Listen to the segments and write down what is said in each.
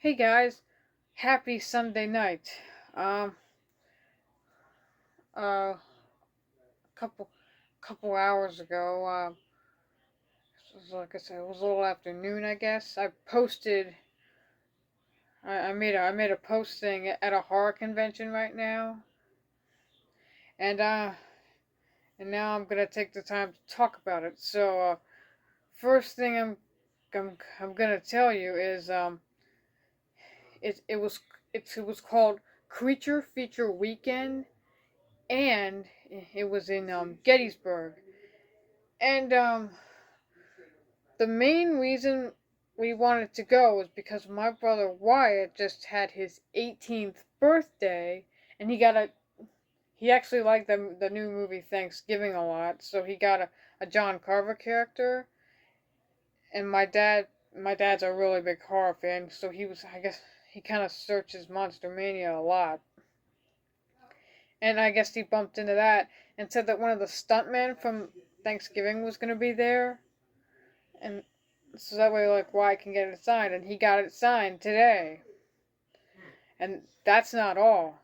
Hey guys, happy Sunday night. Um, a couple hours ago, like I said, it was a little afternoon, I guess. I made a posting at a horror convention right now, and and now I'm gonna take the time to talk about it. First thing I'm gonna tell you is it it was it was called Creature Feature Weekend, and it was in Gettysburg. And the main reason we wanted to go was because my brother Wyatt just had his 18th birthday, and he actually liked the new movie Thanksgiving a lot, so he got a John Carver character. And my dad's a really big horror fan, so I guess he kind of searches Monster Mania a lot. And I guess he bumped into that and said that one of the stuntmen from Thanksgiving was going to be there. And so that way, like, Wyatt can get it signed. And he got it signed today. And that's not all.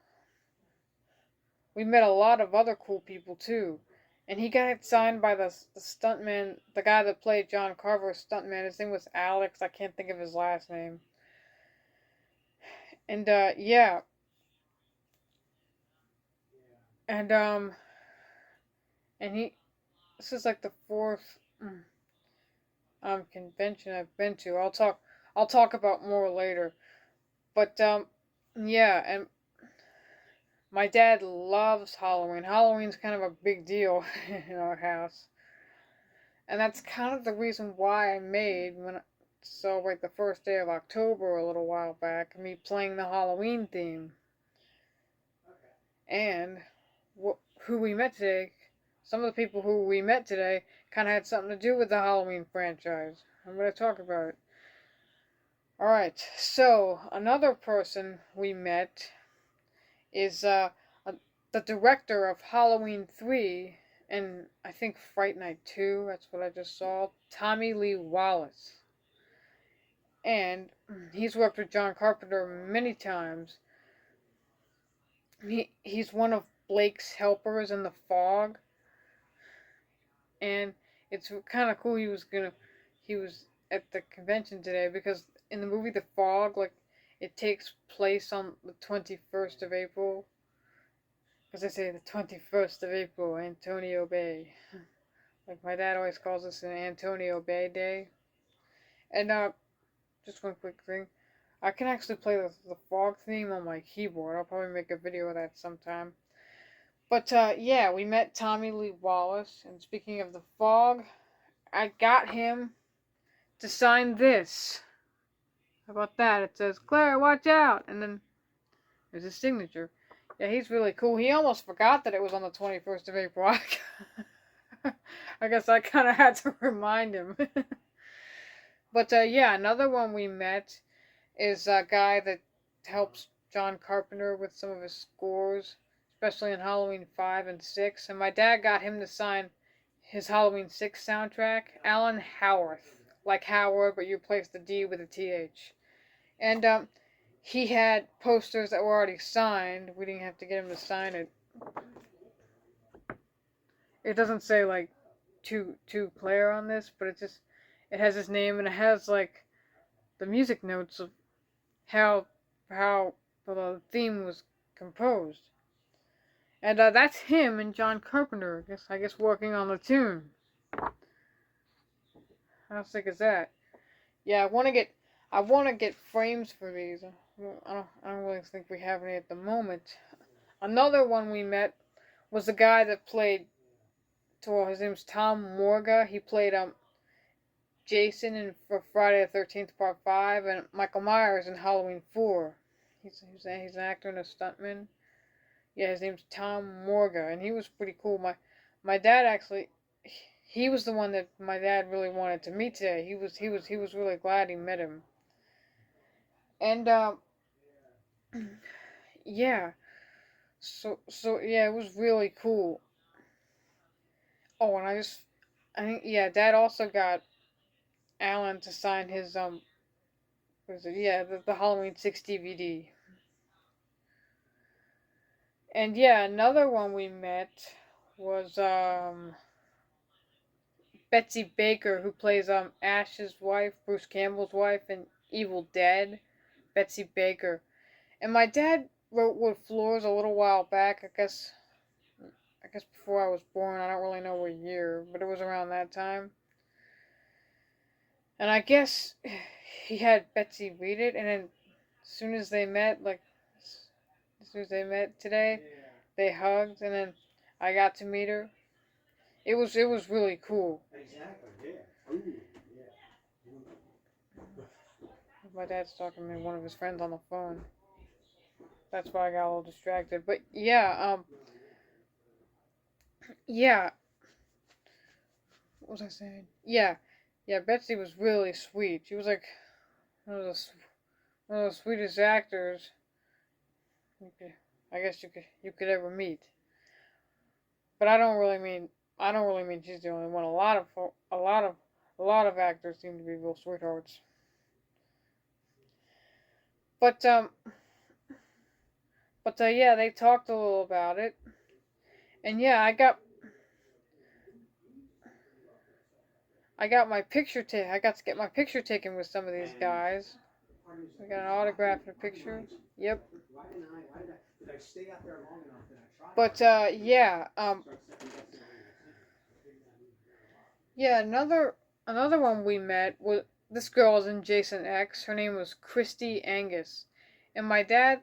We met a lot of other cool people, too. And he got it signed by the stuntman, the guy that played John Carver's stuntman. His name was Alex. I can't think of his last name. And, yeah. And, and this is like the fourth convention I've been to. I'll talk about more later. But yeah, and my dad loves Halloween. Halloween's kind of a big deal in our house, and that's kind of the reason why I made when I celebrate the first day of October a little while back, me playing the Halloween theme, and who we met today. Some of the people who we met today kind of had something to do with the Halloween franchise. I'm going to talk about it. Alright, so another person we met is the director of Halloween 3 and I think Fright Night 2, that's what I just saw, Tommy Lee Wallace. And he's worked with John Carpenter many times. He's one of Blake's helpers in The Fog, and it's kind of cool he was at the convention today because in the movie The Fog, like, it takes place on the 21st of April. Because they say the 21st of April, Antonio Bay. Like my dad always calls this an Antonio Bay Day. And just one quick thing. I can actually play the Fog theme on my keyboard. I'll probably make a video of that sometime. But yeah, we met Tommy Lee Wallace. And speaking of the Fog, I got him to sign this. How about that? It says, Claire, watch out! And then there's his signature. Yeah, he's really cool. He almost forgot that it was on the 21st of April. I guess I kind of had to remind him. But yeah, another one we met is a guy that helps John Carpenter with some of his scores, especially in Halloween 5 and 6. And my dad got him to sign his Halloween 6 soundtrack, Alan Howarth. Like Howard, but you replace the D with a TH. And he had posters that were already signed. We didn't have to get him to sign it. It doesn't say like two player on this, but it has his name and it has like the music notes of how how the theme was composed. And that's him and John Carpenter. I guess working on the tune. How sick is that? Yeah, I want to get frames for these. I don't really think we have any at the moment. Another one we met was the guy that played. Well, his name's Tom Morga. He played Jason in for Friday the 13th Part 5 and Michael Myers in Halloween 4. He's an actor and a stuntman. Yeah, his name's Tom Morga, and he was pretty cool. My dad actually, he was the one that my dad really wanted to meet today. He was really glad he met him. And yeah, so yeah, it was really cool. Oh, and I think yeah, Dad also got Alan to sign his what is it? Yeah, the Halloween 6 DVD. And yeah, another one we met was Betsy Baker, who plays Ash's wife, Bruce Campbell's wife in Evil Dead. Betsy Baker. And my dad wrote Wood Floors a little while back. I guess before I was born. I don't really know what year, but it was around that time. And I guess he had Betsy read it, and then as soon as they met, like as soon as they met today, they hugged, and then I got to meet her. It was really cool. Exactly. Yeah. Ooh, yeah. My dad's talking to one of his friends on the phone. That's why I got a little distracted. But yeah. What was I saying? Yeah. Betsy was really sweet. She was like one of the sweetest actors you could, I guess you could ever meet. But I don't really mean she's the only one. A lot of actors seem to be real sweethearts. But yeah, they talked a little about it, and yeah, I got my picture taken. I got to get my picture taken with some of these guys. I got an autograph and a picture. Yep. But yeah, another one we met was this girl was in Jason X. Her name was Christy Angus, and my dad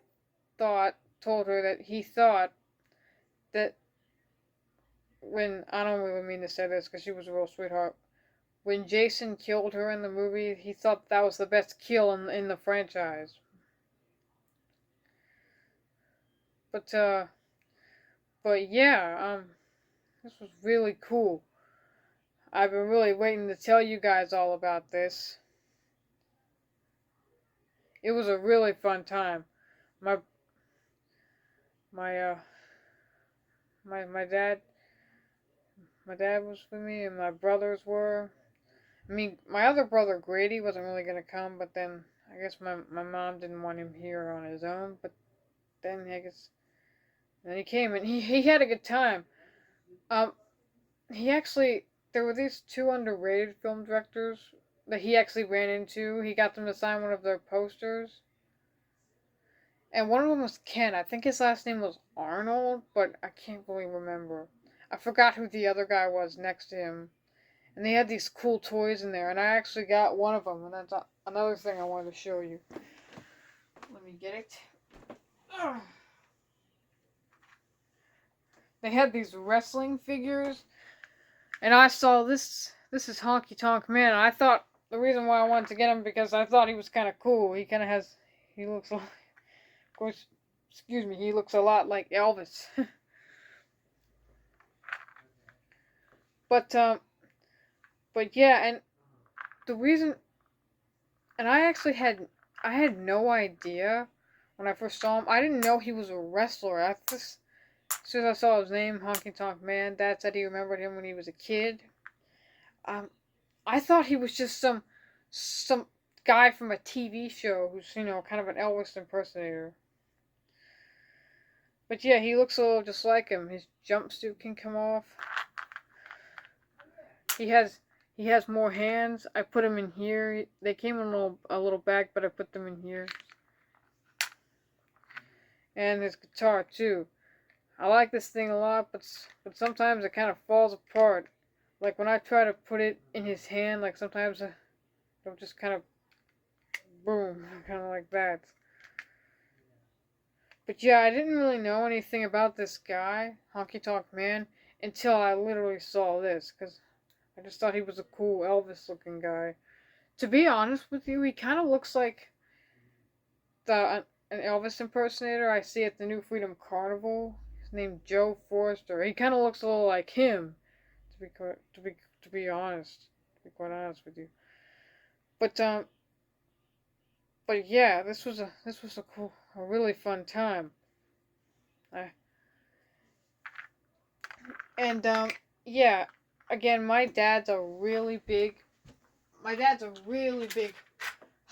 told her that he thought that when I don't really mean to say this because she was a real sweetheart. When Jason killed her in the movie, he thought that was the best kill in the franchise. But yeah, this was really cool. I've been really waiting to tell you guys all about this. It was a really fun time. My my my dad was with me and my brothers were. I mean, my other brother Grady wasn't really gonna come, but then I guess my mom didn't want him here on his own. But then I guess then he came and he had a good time. Um, he actually there were these two underrated film directors that he actually ran into. He got them to sign one of their posters. And one of them was Ken. I think his last name was Arnold, but I can't really remember. I forgot who the other guy was next to him. And they had these cool toys in there, and I actually got one of them, and that's another thing I wanted to show you. Let me get it. They had these wrestling figures, and I saw this. This is Honky Tonk Man. And I thought the reason why I wanted to get him because I thought he was kind of cool. He looks like, of course, excuse me, he looks a lot like Elvis. but yeah, and the reason, and I had no idea when I first saw him. I didn't know he was a wrestler. As soon as I saw his name, Honky Tonk Man, Dad said he remembered him when he was a kid. Um, I thought he was just some guy from a TV show who's kind of an Elvis impersonator. But yeah, he looks a little just like him. His jumpsuit can come off. He has more hands. I put them in here. They came in a little bag, but I put them in here. And his guitar too. I like this thing a lot, but sometimes it kind of falls apart. Like when I try to put it in his hand, like sometimes it'll just kind of boom, kind of like that. But yeah, I didn't really know anything about this guy, Honky Tonk Man, until I literally saw this, because I just thought he was a cool Elvis looking guy. To be honest with you, he kind of looks like an Elvis impersonator I see at the New Freedom Carnival. His name's Joe Forrester. He kind of looks a little like him, to be honest, to be quite honest with you. But yeah, a really fun time. I, and yeah, again, my dad's a really big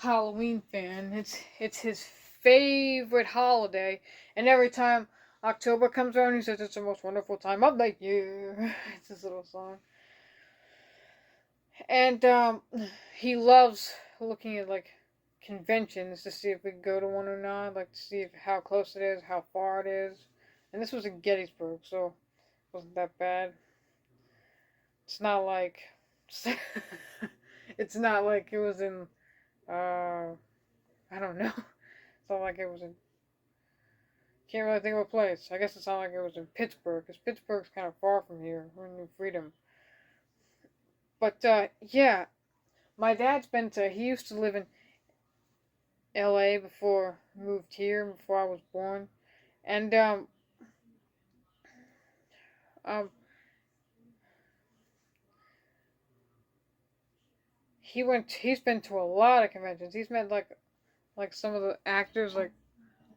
Halloween fan. It's his favorite holiday, and every time October comes around, he says it's the most wonderful time of the year. It's his little song, and he loves looking at like conventions to see if we can go to one or not, like to see if, how close it is, how far it is. And this was in Gettysburg, so it wasn't that bad. It's not like it's not like it was in I don't know. It's not like it was in. Can't really think of a place. I guess it's not like it was in Pittsburgh, because Pittsburgh's kind of far from here. We're in New Freedom. But yeah, my dad's been to. He used to live in L.A. before he moved here, before I was born, and um, he went. He's been to a lot of conventions. He's met like some of the actors like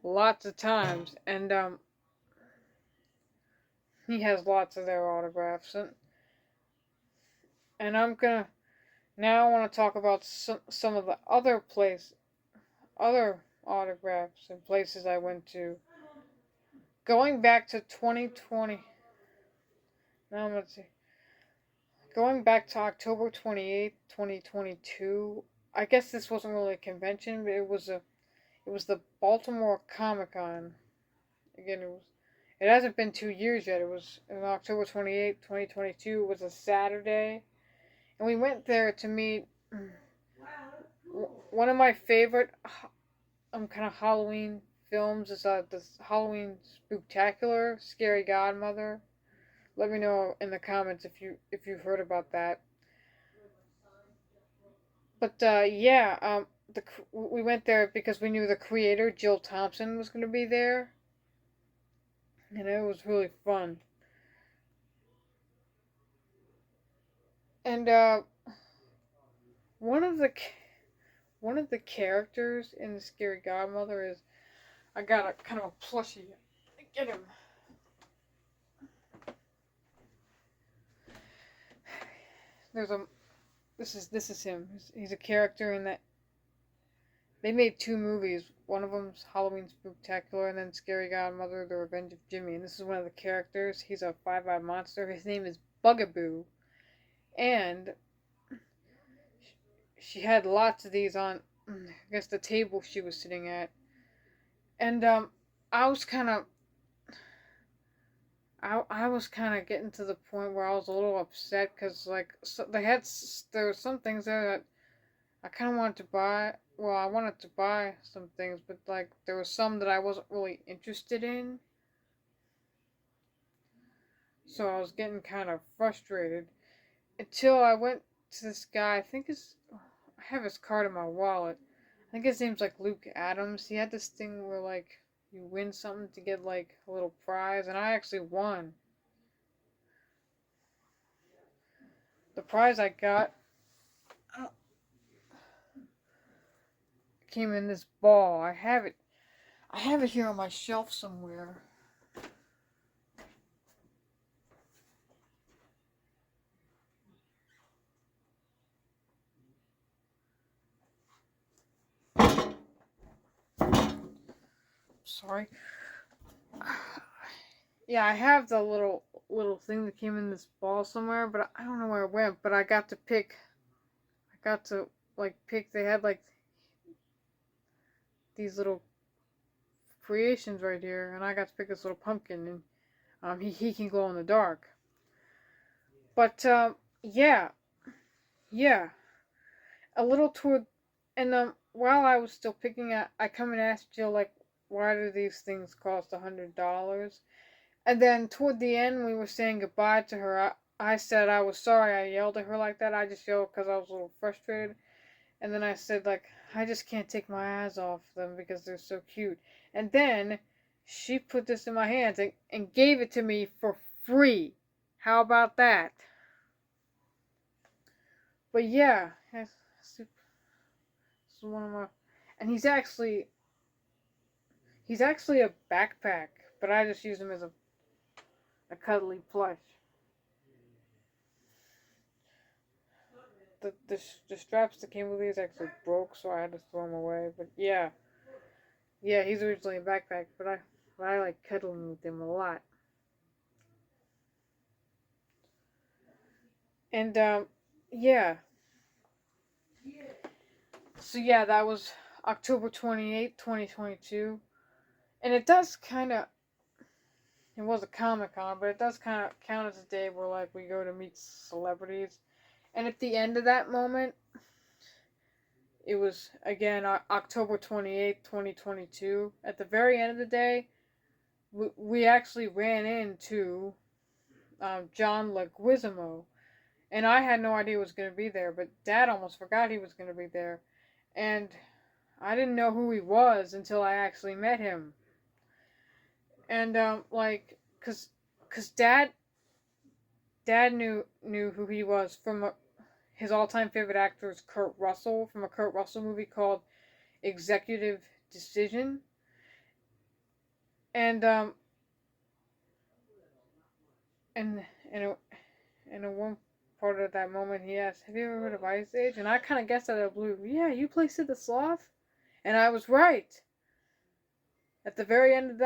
lots of times, and he has lots of their autographs, and I'm gonna now I want to talk about some of the other autographs and places I went to. Going back to 2020, now let's see. Going back to October 28th, 2022. I guess this wasn't really a convention, but it was the Baltimore Comic Con. Again, it hasn't been 2 years yet. It was on October 28th, 2022. It was a Saturday, and we went there to meet one of my favorite kind of Halloween films is this Halloween Spooktacular, Scary Godmother. Let me know in the comments if you've heard about that. But yeah, we went there because we knew the creator Jill Thompson was going to be there, and it was really fun. And one of the one of the characters in the Scary Godmother is I got a kind of a plushie. Get him. There's a this is him. He's a character in that. They made two movies. One of them's Halloween Spooktacular, and then Scary Godmother: The Revenge of Jimmy. And this is one of the characters. He's a five-eyed monster. His name is Bugaboo, and she had lots of these on. I guess the table she was sitting at, and I was kind of. I was kind of getting to the point where I was a little upset because like there were some things there that I kind of wanted to buy. Well, I wanted to buy some things, but like there were some that I wasn't really interested in. So I was getting kind of frustrated until I went to this guy. I have his card in my wallet. I think his name's like Luke Adams. He had this thing where like you win something to get like a little prize, and I actually won. The prize I got came in this ball. I have it. I have it here on my shelf somewhere. Sorry. Yeah, I have the little thing that came in this ball somewhere, but I don't know where it went. But I got to pick. I got to like pick. They had like these little creations right here, and I got to pick this little pumpkin, and he can glow in the dark. But yeah, yeah, a little toward, and while I was still picking, I come and asked Jill like, why do these things cost $100? And then toward the end, we were saying goodbye to her. I said I was sorry I yelled at her like that. I just yelled because I was a little frustrated. And then I said, like, I just can't take my eyes off them because they're so cute. And then she put this in my hands and gave it to me for free. How about that? But yeah, this is one of my. And he's actually a backpack, but I just use him as a cuddly plush. the straps that came with these actually broke, so I had to throw them away. But yeah, he's originally a backpack, but I like cuddling with him a lot. And yeah, so yeah, that was October 28th, 2022, and it does kind of. It was a Comic Con, but it does kind of count as a day where like we go to meet celebrities. And at the end of that moment, it was again October 28th, 2022. At the very end of the day, we actually ran into John Leguizamo. And I had no idea he was going to be there, but Dad almost forgot he was going to be there. And I didn't know who he was until I actually met him. And like, cause Dad knew who he was from his all-time favorite actor is Kurt Russell, from a Kurt Russell movie called Executive Decision. And and in one part of that moment he asked, "Have you ever heard of Ice Age?" And I kind of guessed out of the blue, "Yeah, you play Sid the Sloth," and I was right. At the very end of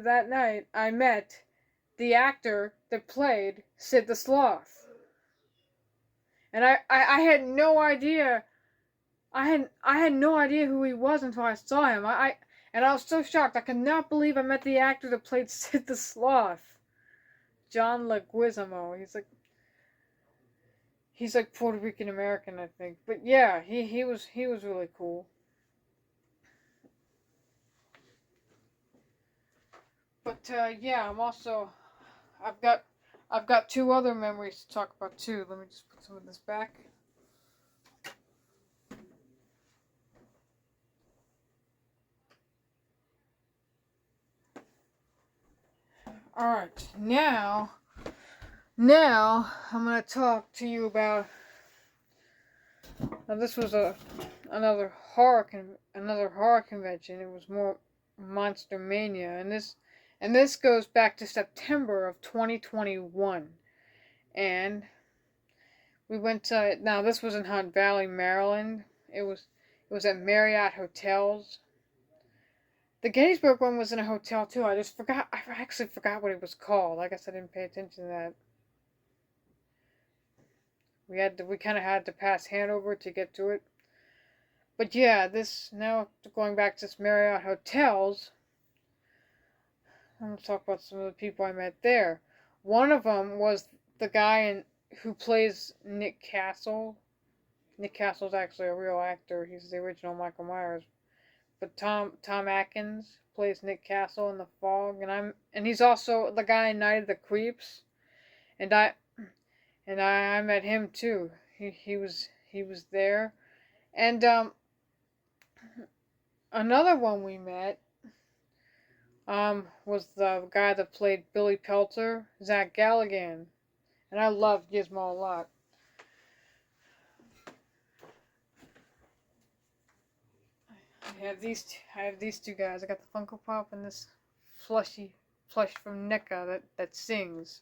that night, I met the actor that played Sid the Sloth, and I had no idea. I had no idea who he was until I saw him. And I was so shocked. I could not believe I met the actor that played Sid the Sloth, John Leguizamo. He's like Puerto Rican American, I think. But yeah, he was really cool. But yeah, I've got two other memories to talk about too. Let me just put some of this back. All right, now I'm gonna talk to you about. Now this was another horror convention. It was more Monster Mania, and this goes back to September of 2021, and we went to. Now this was in Hunt Valley, Maryland. It was at Marriott Hotels. The Gettysburg one was in a hotel too. I actually forgot what it was called. I guess I didn't pay attention to that. We kind of had to pass Hanover to get to it. But yeah, now going back to this Marriott Hotels, I'm going to talk about some of the people I met there. One of them was the guy who plays Nick Castle. Nick Castle's actually a real actor. He's the original Michael Myers. But Tom Atkins plays Nick Castle in The Fog, and he's also the guy in Night of the Creeps. And I met him too. He was there. And another one we met was the guy that played Billy Peltzer, Zach Galligan. And I loved Gizmo a lot. I have these two guys. I got the Funko Pop and this plush from NECA that sings.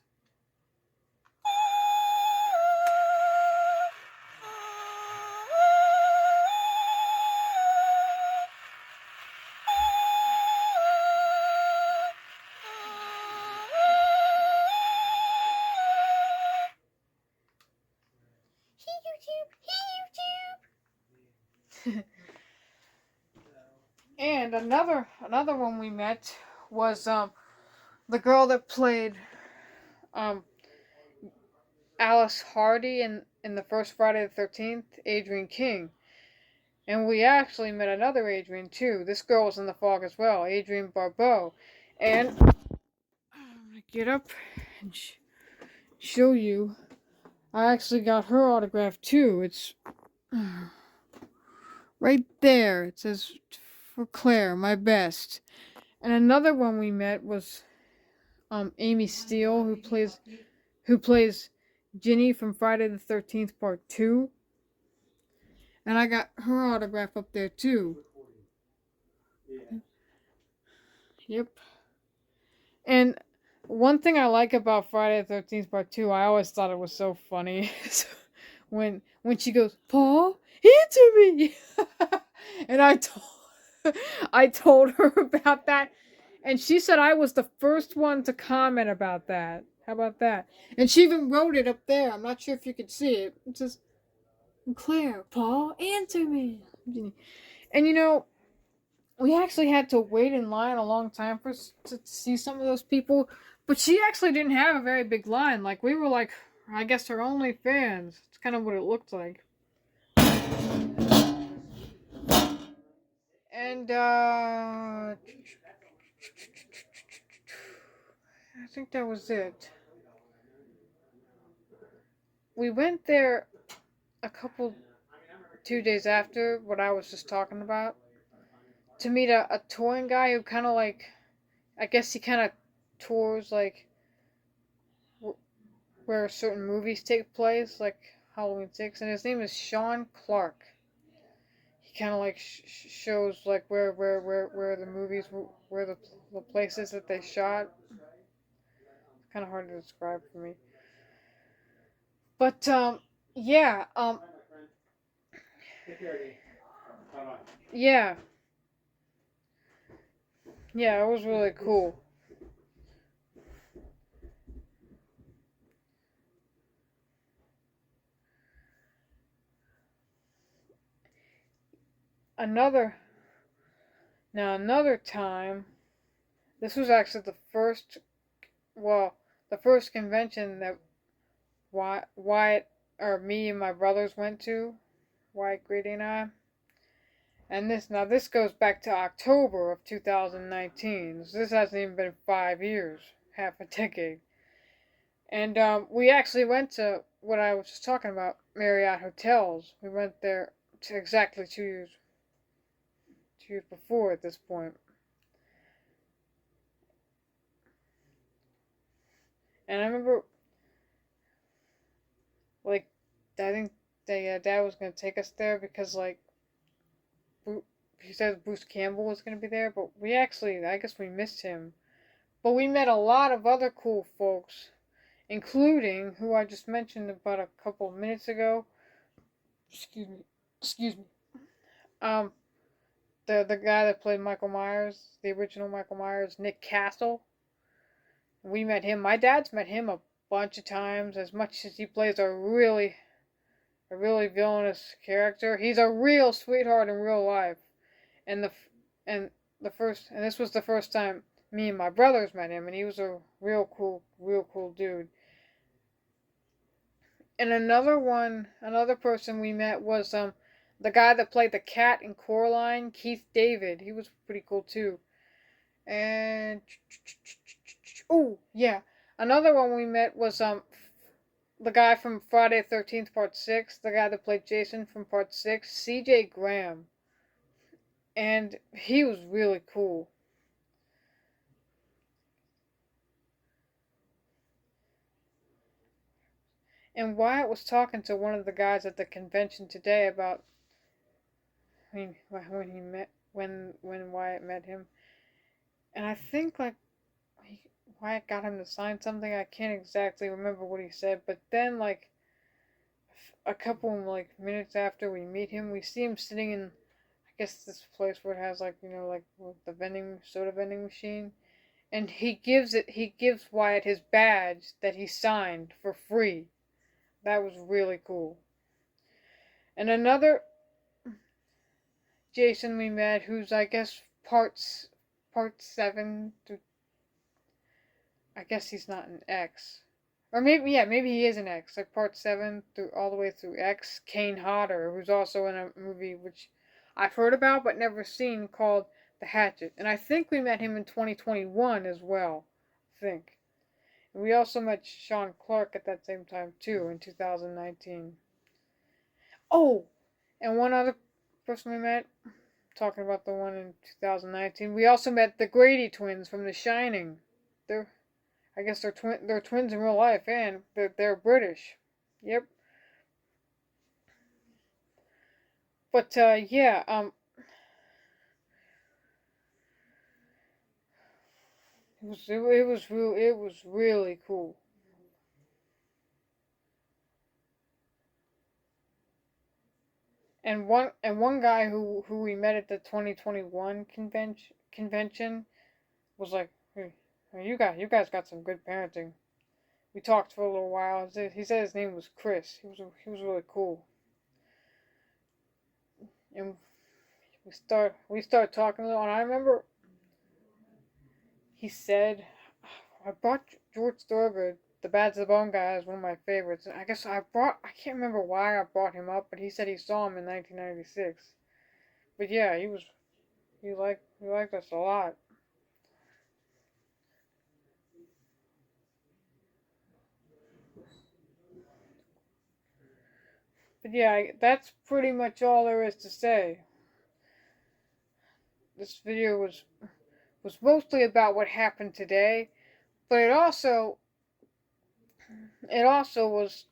And another one we met was the girl that played Alice Hardy in the first Friday the 13th, Adrienne King. And we actually met another Adrienne too. This girl was in The Fog as well, Adrienne Barbeau. And I'm gonna get up and show you. I actually got her autograph too. It's right there. It says, "For Claire, my best." And another one we met was Amy Steele, who plays Ginny from Friday the 13th Part 2. And I got her autograph up there too. Yep. And one thing I like about Friday the 13th Part 2, I always thought it was so funny. when she goes, Paul, answer me. And I told her about that, and she said I was the first one to comment about that. How about that? And she even wrote it up there. I'm not sure if you could see it. It says, Claire, Paul, answer me. And we actually had to wait in line a long time to see some of those people, but she actually didn't have a very big line. Like, we were like, I guess her only fans. It's kind of what it looked like. And I think that was it. We went there a couple 2 days after what I was just talking about to meet a touring guy who kind of like, I guess he kind of tours like where certain movies take place, like Halloween 6, and his name is Sean Clark. He kind of like shows like where the movies, where the places that they shot. It's kind of hard to describe for me. But yeah, yeah, yeah, it was really cool. Another another time, this was actually the first convention that Wyatt or me and my brothers went to, Wyatt Grady and I. And this goes back to October of 2019. So this hasn't even been 5 years, half a decade. And we actually went to what I was just talking about, Marriott Hotels. We went there to exactly 2 years before at this point. And I remember, like, I think Dad was gonna take us there because like he said Bruce Campbell was gonna be there, but I guess we missed him. But we met a lot of other cool folks, including who I just mentioned about a couple of minutes ago. Excuse me. Excuse me. Um, the guy that played Michael Myers, the original Michael Myers, Nick Castle. We met him. My dad's met him a bunch of times. As much as he plays a really villainous character, he's a real sweetheart in real life. And and this was the first time me and my brothers met him, and he was a real cool dude. And another person we met was the guy that played the cat in Coraline, Keith David. He was pretty cool too. And oh yeah, another one we met was the guy from Friday the 13th Part 6, the guy that played Jason from Part 6, C.J. Graham. And he was really cool. And Wyatt was talking to one of the guys at the convention today about when Wyatt met him, and I think like Wyatt got him to sign something. I can't exactly remember what he said, but then like a couple like minutes after we meet him, we see him sitting in, I guess this place where it has like like the soda vending machine, and he gives Wyatt his badge that he signed for free. That was really cool. And another Jason we met, who's I guess part 7 through, I guess he's not an X. Or maybe he is an X, like part 7 through all the way through X. Kane Hodder, who's also in a movie which I've heard about but never seen, called The Hatchet. And I think we met him in 2021 as well. I think. And we also met Sean Clark at that same time too in 2019. Oh, and one other person we met, talking about the one in 2019, we also met the Grady twins from The Shining. They're I guess they're twins in real life, and they're British. Yep. But yeah, it was really cool. and one guy who we met at the 2021 convention was like, hey, you guys got some good parenting. We talked for a little while. He said his name was Chris. He was really cool. And we start talking a little. And I remember he said, I brought George Thorogood, the Bad to the Bone guy, as one of my favorites. I guess I can't remember why I brought him up, but he said he saw him in 1996. But yeah, he liked us a lot. But yeah, that's pretty much all there is to say. This video was mostly about what happened today, but it also was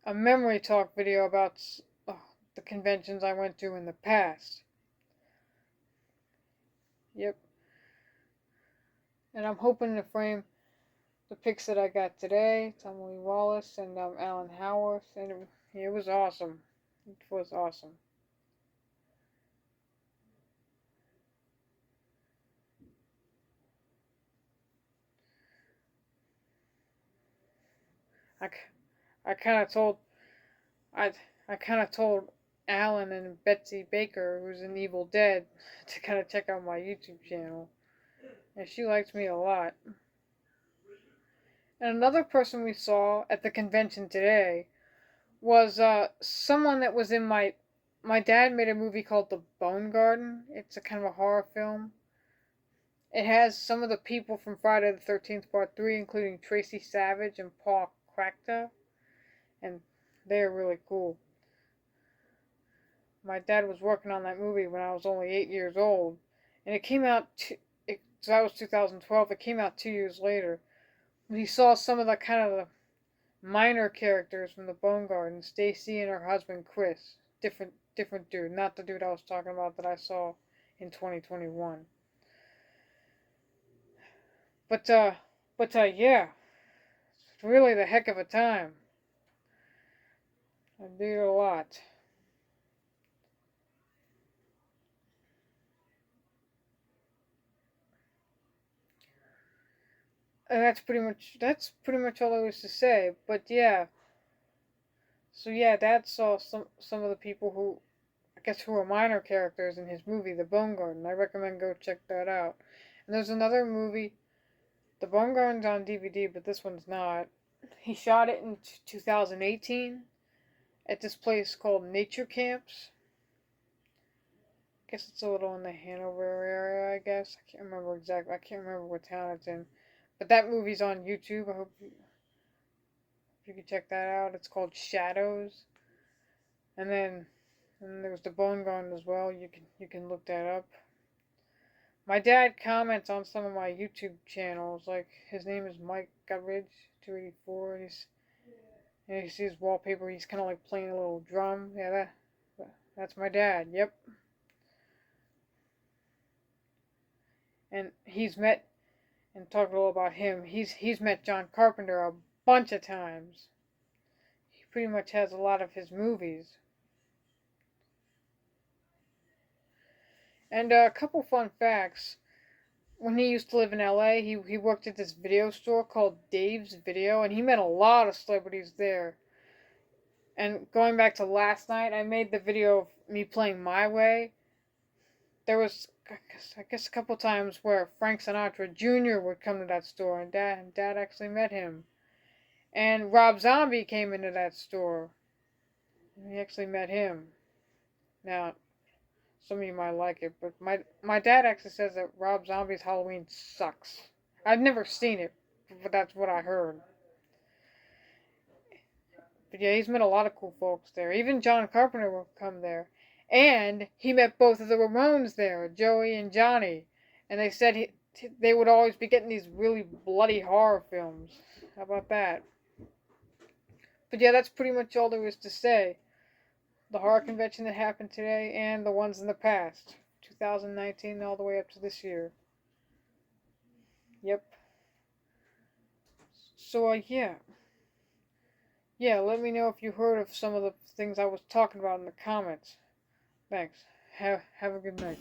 a memory talk video about the conventions I went to in the past. Yep. And I'm hoping to frame the pics that I got today, Tommy Lee Wallace and Alan Howarth, and it was awesome. It was awesome. I, I kind of told I I kind of told Alan and Betsy Baker, who's in Evil Dead, to kind of check out my YouTube channel, and she likes me a lot. And another person we saw at the convention today was someone that was in my dad made a movie called The Bone Garden. It's a kind of a horror film. It has some of the people from Friday the 13th Part 3, including Tracy Savage and Paul Krakta, and they're really cool. My dad was working on that movie when I was only 8 years old, and it came out, so that was 2012, it came out 2 years later. We saw some of the kind of the minor characters from the Bone Garden, Stacy and her husband Chris. Different dude, not the dude I was talking about that I saw in 2021. But yeah, it's really the heck of a time. I did a lot. And that's pretty much all there was to say. But yeah, so yeah, Dad saw some of the people who I guess who were minor characters in his movie, The Bone Garden. I recommend go check that out. And there's another movie, The Bone Garden's on DVD, but this one's not. He shot it in 2018 at this place called Nature Camps. I guess it's a little in the Hanover area, I guess. I can't remember exactly. I can't remember what town it's in. But that movie's on YouTube. I hope you can check that out. It's called Shadows. And then there's The Bone Garden as well. You can look that up. My dad comments on some of my YouTube channels. Like his name is Mike Gutridge 284. And you see his wallpaper. He's kind of like playing a little drum. Yeah, that's my dad. Yep. And he's met and talked a little about him. He's met John Carpenter a bunch of times. He pretty much has a lot of his movies. And a couple fun facts. When he used to live in LA, he worked at this video store called Dave's Video, and he met a lot of celebrities there. And going back to last night, I made the video of me playing My Way. There was, I guess, a couple times where Frank Sinatra Jr. would come to that store, and Dad actually met him. And Rob Zombie came into that store. And he actually met him. Now, some of you might like it, but my dad actually says that Rob Zombie's Halloween sucks. I've never seen it, but that's what I heard. But yeah, he's met a lot of cool folks there. Even John Carpenter will come there. And he met both of the Ramones there, Joey and Johnny. And they said they would always be getting these really bloody horror films. How about that? But yeah, that's pretty much all there is to say. The horror convention that happened today and the ones in the past. 2019 all the way up to this year. Yep. So yeah. Yeah, let me know if you heard of some of the things I was talking about in the comments. Thanks. Have a good night.